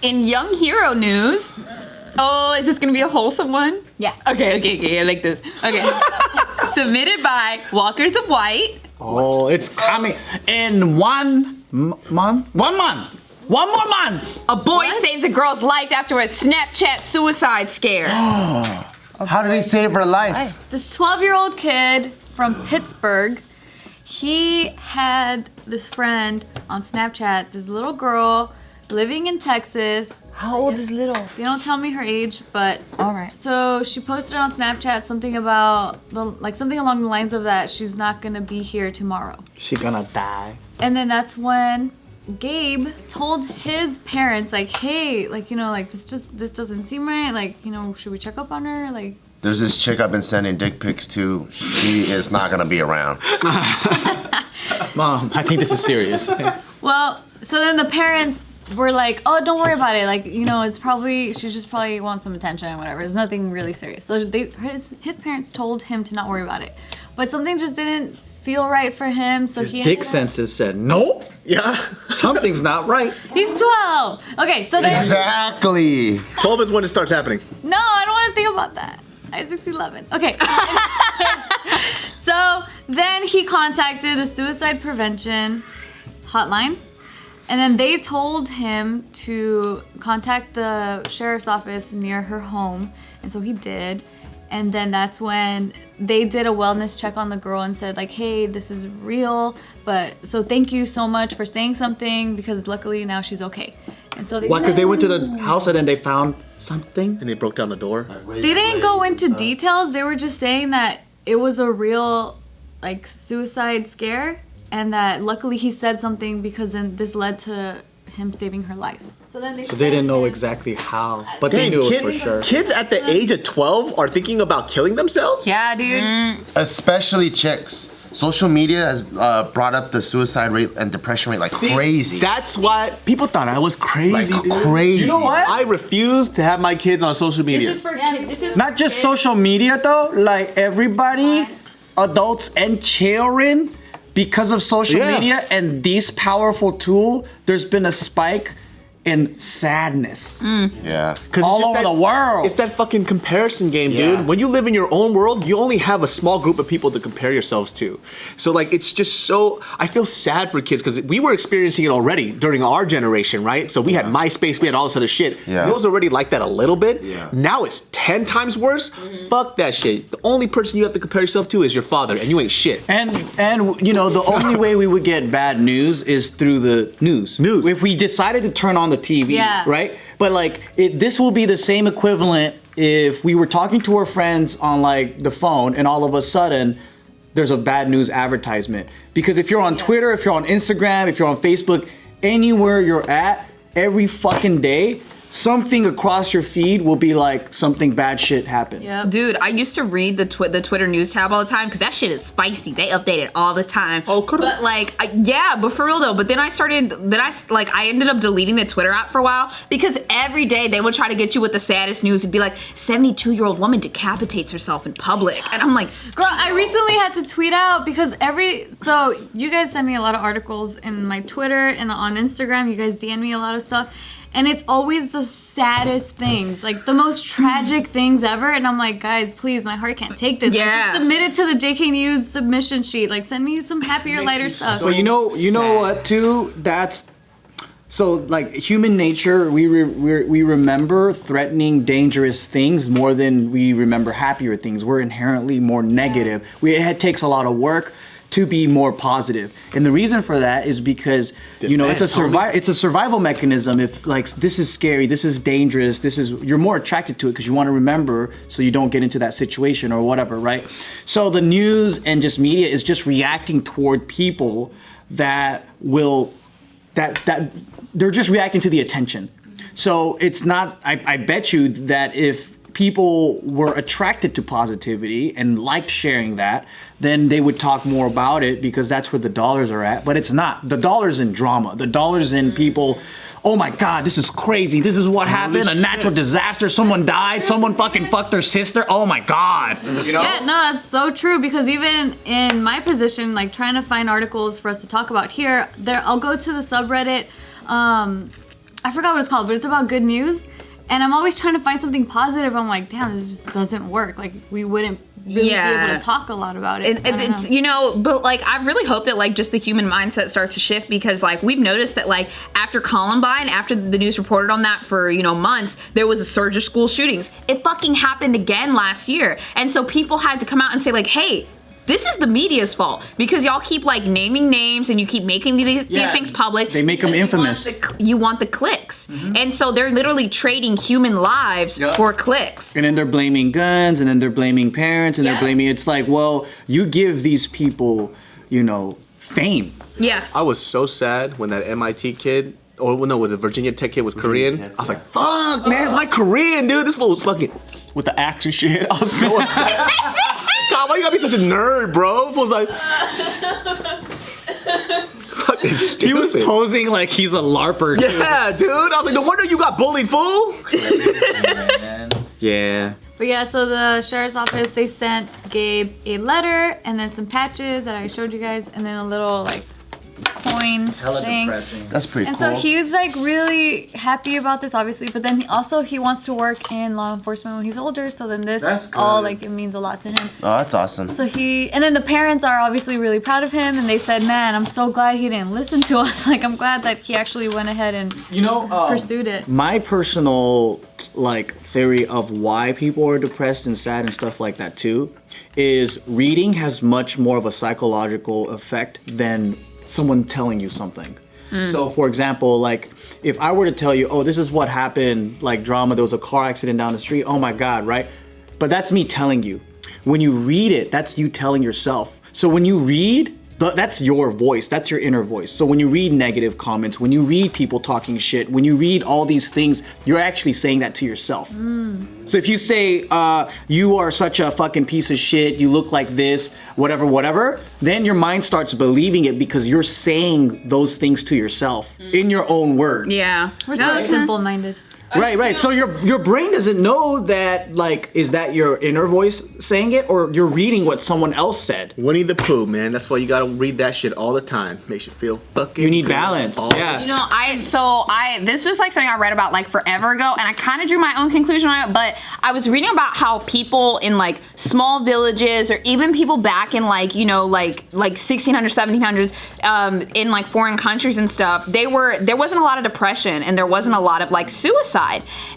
in Young Hero news. Oh, is this gonna be a wholesome one? Yeah. Okay. I like this. Okay. Submitted by Walkers of White. Oh, it's coming in 1 month. 1 month. 1 more month. A boy saves a girl's life after a Snapchat suicide scare. How did he save her life? This 12-year-old kid from Pittsburgh, he had this friend on Snapchat, this little girl living in Texas. How old is little? They don't tell me her age, but all right. So she posted on Snapchat something about something along the lines of that she's not gonna be here tomorrow. She gonna die. And then that's when Gabe told his parents, like, hey, like, you know, like this doesn't seem right. Like, you know, should we check up on her? Like, there's this chick I've been sending dick pics to. She is not gonna be around. Mom, I think this is serious. Well, so then the parents were like, oh, don't worry about it. Like, you know, it's probably, she just probably wants some attention and whatever. It's nothing really serious. So his parents told him to not worry about it. But something just didn't feel right for him, so he big senses said, nope. Yeah, something's not right. He's 12. Okay, so then... Exactly. 12 is when it starts happening. No, I don't want to think about that. Isaac's 11. Okay. So then he contacted the suicide prevention hotline, and then they told him to contact the sheriff's office near her home, and so he did. And then that's when they did a wellness check on the girl and said, like, hey, this is real, but so thank you so much for saying something, because luckily now she's okay. And so Why? Because they went to the house and then they found something? And they broke down the door? They didn't go into details. They were just saying that it was a real, like, suicide scare, and that luckily he said something because then this led to him saving her life. So they didn't know exactly how, but they knew it was for sure. Kids at the age of 12 are thinking about killing themselves? Yeah, dude. Especially chicks. Social media has brought up the suicide rate and depression rate like crazy. That's why people thought I was crazy, Like dude. crazy. You know what? I refuse to have my kids on social media. This is for kids. This is Not just social media though, like everybody, adults and children, because of social media and this powerful tool, there's been a spike in sadness. Yeah. All over the world. It's that fucking comparison game, dude. When you live in your own world, you only have a small group of people to compare yourselves to. So like, it's just so, I feel sad for kids because we were experiencing it already during our generation, right? So we had MySpace, we had all this other shit. Yeah. It was already like that a little bit. Yeah. Now it's 10 times worse. Fuck that shit. The only person you have to compare yourself to is your father, and you ain't shit. And you know, the only way we would get bad news is through the news. If we decided to turn on the TV, right? But like, this will be the same equivalent if we were talking to our friends on like the phone and all of a sudden there's a bad news advertisement. Because if you're on Twitter, if you're on Instagram, if you're on Facebook, anywhere you're at, every fucking day, something across your feed will be like something bad shit happened. Yep. Dude, I used to read the Twitter news tab all the time because that shit is spicy. They update it all the time. Oh, could But like, but for real though. But then I ended up deleting the Twitter app for a while because every day they would try to get you with the saddest news and be like, 72-year-old woman decapitates herself in public, and I'm like, girl, I recently had to tweet out because so you guys send me a lot of articles in my Twitter and on Instagram. You guys DM me a lot of stuff. And it's always the saddest things, like the most tragic things ever. And I'm like, guys, please, my heart can't take this. Yeah. Like, just submit it to the JKNews submission sheet. Like, send me some happier, lighter stuff. But you know what too? That's so like human nature. We remember threatening, dangerous things more than we remember happier things. We're inherently more negative. It takes a lot of work to be more positive, and the reason for that is because it's a survival mechanism. If like this is scary, this is dangerous, you're more attracted to it because you want to remember so you don't get into that situation or whatever, right? So the news and just media is just reacting toward people that they're just reacting to the attention. So it's not. I bet you that if people were attracted to positivity and liked sharing that, then they would talk more about it because that's where the dollars are at. But it's not. The dollar's in drama. The dollar's in people, oh my God, this is crazy. This is what happened. A natural disaster. Someone died. Someone fucking fucked their sister. Oh my God. You know? Yeah, no, that's so true because even in my position, like trying to find articles for us to talk about here, I'll go to the subreddit, I forgot what it's called, but it's about good news. And I'm always trying to find something positive. I'm like, damn, this just doesn't work. Like, we wouldn't really be able to talk a lot about it. It's, you know, but like, I really hope that like just the human mindset starts to shift, because like we've noticed that like after Columbine, after the news reported on that for, you know, months, there was a surge of school shootings. It fucking happened again last year. And so people had to come out and say like, hey, this is the media's fault, because y'all keep like naming names and you keep making these things public. They make them infamous. You want the clicks. And so they're literally trading human lives for clicks. And then they're blaming guns, and then they're blaming parents, and they're blaming, it's like, well, you give these people, you know, fame. Yeah. I was so sad when that MIT kid, or no, was it Virginia Tech kid was Korean? I was like, fuck, man, why Korean, dude? This fool was fucking with the axe and shit. I was so upset. God, why you gotta be such a nerd, bro? Fool's like, fucking stupid. He was posing like he's a LARPer, too. Yeah, dude. I was like, no wonder you got bullied, fool. Yeah. But yeah, so the sheriff's office, they sent Gabe a letter and then some patches that I showed you guys, and then a little like coin thing. That's pretty And cool. so he's like really happy about this, obviously, but then he wants to work in law enforcement when he's older, so then this all like it means a lot to him. Oh, that's awesome. So and then the parents are obviously really proud of him, and they said, man, I'm so glad he didn't listen to us. Like, I'm glad that he actually went ahead and pursued it. My personal like theory of why people are depressed and sad and stuff like that too is reading has much more of a psychological effect than someone telling you something. So for example, like if I were to tell you, oh, this is what happened, like drama, there was a car accident down the street, oh my God, right? But that's me telling you. When you read it, that's you telling yourself. So when you read, that's your voice, that's your inner voice. So when you read negative comments, when you read people talking shit, when you read all these things, you're actually saying that to yourself. So if you say, you are such a fucking piece of shit, you look like this, whatever, then your mind starts believing it because you're saying those things to yourself in your own words. Yeah. We're so simple-minded. Right. So your brain doesn't know that, like, is that your inner voice saying it, or you're reading what someone else said? Winnie the Pooh, man. That's why you gotta read that shit all the time. Makes you feel fucking You need good. balance. Yeah. You know, this was like something I read about like forever ago, and I kind of drew my own conclusion on it, but I was reading about how people in like small villages, or even people back in like, you know, like 1600s, 1700s, in like foreign countries and stuff, there wasn't a lot of depression, and there wasn't a lot of like suicide.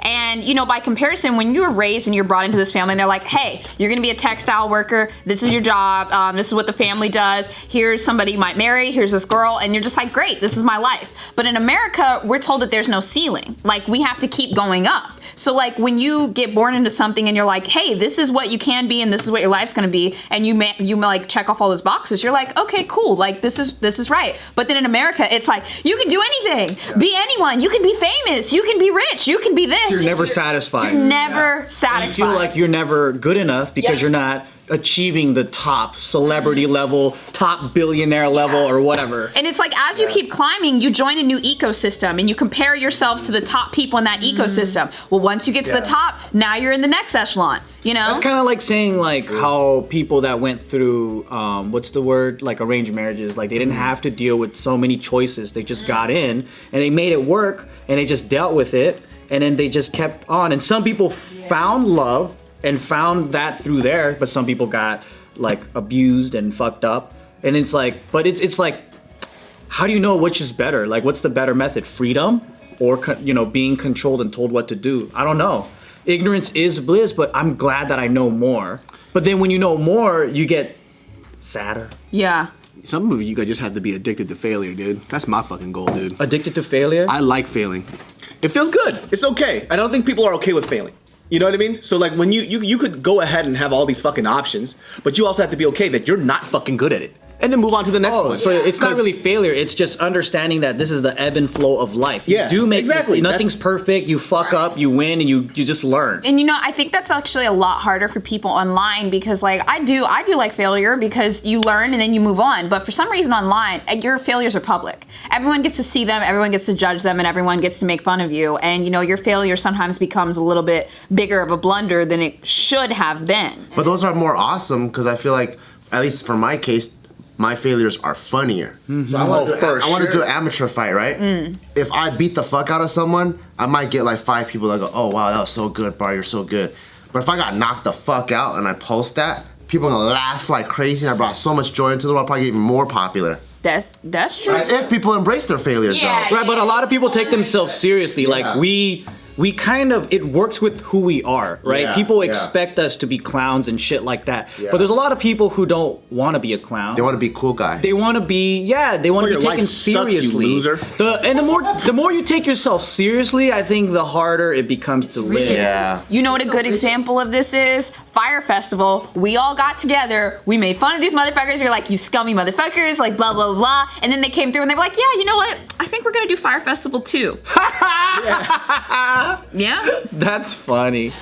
And, you know, by comparison, when you were raised and you're brought into this family and they're like, hey, you're gonna be a textile worker, this is your job, this is what the family does, here's somebody you might marry, here's this girl, and you're just like, great, this is my life. But in America, we're told that there's no ceiling. Like, we have to keep going up. So like when you get born into something and you're like, hey, this is what you can be and this is what your life's gonna be, and you like check off all those boxes, you're like, okay, cool, like this is right. But then in America, it's like, you can do anything, be anyone, you can be famous, you can be rich, you can be this. You're never satisfied. You're never satisfied. You feel like you're never good enough because you're not achieving the top celebrity level, top billionaire level, or whatever. And it's like, as you keep climbing, you join a new ecosystem and you compare yourselves to the top people in that ecosystem. Well, once you get to the top, now you're in the next echelon, you know? That's kind of like saying like how people that went through, what's the word? Like arranged marriages, like they didn't have to deal with so many choices. They just got in and they made it work and they just dealt with it. And then they just kept on. And some people found love and found that through there, but some people got like abused and fucked up. And it's like, but it's like, how do you know which is better? Like, what's the better method? Freedom or, you know, being controlled and told what to do? I don't know. Ignorance is bliss, but I'm glad that I know more. But then when you know more, you get sadder. Yeah. Some of you guys just have to be addicted to failure, dude. That's my fucking goal, dude. Addicted to failure? I like failing. It feels good. It's okay. I don't think people are okay with failing. You know what I mean? So like when you could go ahead and have all these fucking options, but you also have to be okay that you're not fucking good at it. And then move on to the next one. So it's not really failure, it's just understanding that this is the ebb and flow of life. Yeah, You do make exactly. mistakes. Nothing's perfect, you fuck up, you win, and you just learn. And you know, I think that's actually a lot harder for people online, because like I do like failure, because you learn and then you move on. But for some reason online, your failures are public. Everyone gets to see them, everyone gets to judge them, and everyone gets to make fun of you. And you know, your failure sometimes becomes a little bit bigger of a blunder than it should have been. But those are more awesome because I feel like, at least for my case, my failures are funnier. So I want to do an amateur fight, right? If I beat the fuck out of someone, I might get like 5 people that go, oh wow, that was so good, Bart, you're so good. But if I got knocked the fuck out and I post that, people are gonna laugh like crazy, and I brought so much joy into the world, I'll probably get even more popular. That's true. Right? If people embrace their failures, Yeah, though. Right, but a lot of people take themselves seriously. Yeah. Like we kind of, it works with who we are, right? Yeah, People yeah. expect us to be clowns and shit like that. Yeah. But there's a lot of people who don't want to be a clown. They want to be cool guy. They want to be, they want to your be taken life sucks, you seriously. loser. The more you take yourself seriously, I think the harder it becomes to live. Yeah. You know what a good example of this is? Fire Festival. We all got together. We made fun of these motherfuckers. You're like, you scummy motherfuckers, like blah, blah, blah. And then they came through and they were like, yeah, you know what? I think we're going to do Fire Festival too. Yeah. That's funny.